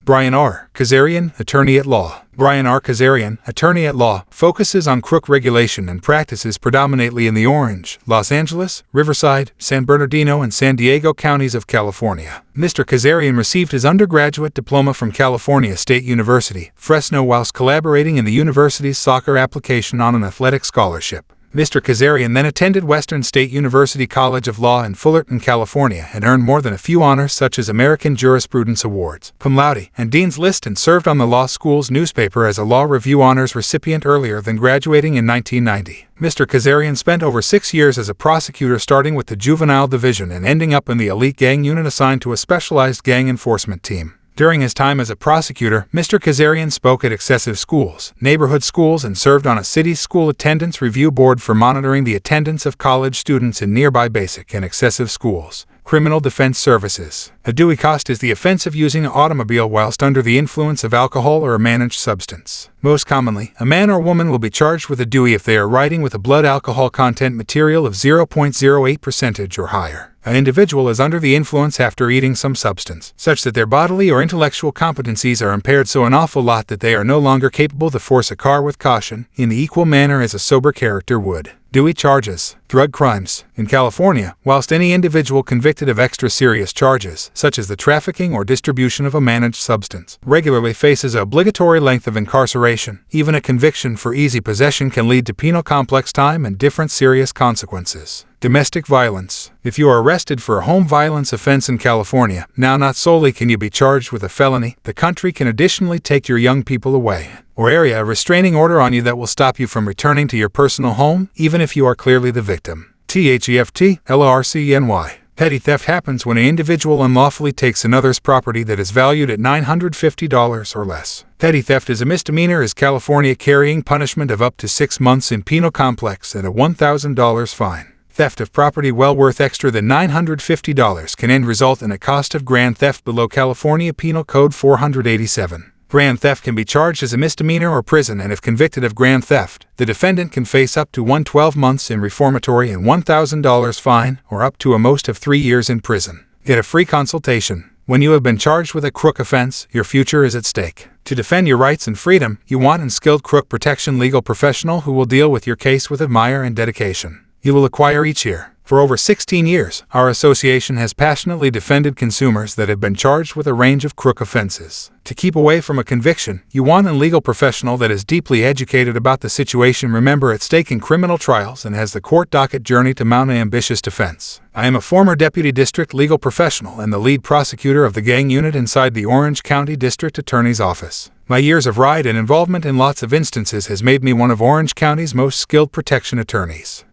Brian R. 𝐘𝐨𝐮, attorney at law. Brian R. 𝐘𝐨𝐮, attorney at law, focuses on crook regulation and practices predominantly in the Orange, Los Angeles, Riverside, San Bernardino, and San Diego counties of California. Mr. 𝐘𝐨𝐮 received his undergraduate diploma from California State University, Fresno, whilst collaborating in the university's soccer application on an athletic scholarship. Mr. 𝐘𝐨𝐮 then attended Western State University College of Law in Fullerton, California, and earned more than a few honors such as American Jurisprudence Awards, cum laude, and Dean's List, and served on the law school's newspaper as a Law Review Honors recipient earlier than graduating in 1990. Mr. 𝐘𝐨𝐮 spent over 6 years as a prosecutor, starting with the Juvenile Division and ending up in the elite gang unit assigned to a specialized gang enforcement team. During his time as a prosecutor, Mr. 𝐘𝐨𝐮 spoke at excessive schools, neighborhood schools, and served on a city's school attendance review board for monitoring the attendance of college students in nearby basic and excessive schools. Criminal Defense Services. A Dewey cost is the offense of using an automobile whilst under the influence of alcohol or a managed substance. Most commonly, a man or woman will be charged with a Dewey if they are riding with a blood alcohol content material of 0.08% or higher. An individual is under the influence after eating some substance, such that their bodily or intellectual competencies are impaired so an awful lot that they are no longer capable to force a car with caution, in the equal manner as a sober character would. Dewey charges. Drug crimes. In California, whilst any individual convicted of extra serious charges, such as the trafficking or distribution of a managed substance, regularly faces an obligatory length of incarceration, even a conviction for easy possession can lead to penal complex time and different serious consequences. Domestic violence. If you are arrested for a home violence offense in California, now not solely can you be charged with a felony, the country can additionally take your young people away, or area a restraining order on you that will stop you from returning to your personal home, even if you are clearly the victim. THEFT, LRCNY. Petty theft happens when an individual unlawfully takes another's property that is valued at $950 or less. Petty theft is a misdemeanor in California, carrying punishment of up to 6 months in penal complex and a $1,000 fine. Theft of property well worth extra than $950 can end result in a cost of grand theft below California Penal Code 487. Grand theft can be charged as a misdemeanor or prison, and if convicted of grand theft, the defendant can face up to 112 months in reformatory and $1,000 fine, or up to a most of 3 years in prison. Get a free consultation. When you have been charged with a crook offense, your future is at stake. To defend your rights and freedom, you want a skilled crook protection legal professional who will deal with your case with admire and dedication. You will acquire each year. For over 16 years, our association has passionately defended consumers that have been charged with a range of crook offenses. To keep away from a conviction, you want a legal professional that is deeply educated about the situation, remember at stake in criminal trials, and has the court docket journey to mount an ambitious defense. I am a former deputy district legal professional and the lead prosecutor of the gang unit inside the Orange County District Attorney's Office. My years of ride and involvement in lots of instances has made me one of Orange County's most skilled protection attorneys.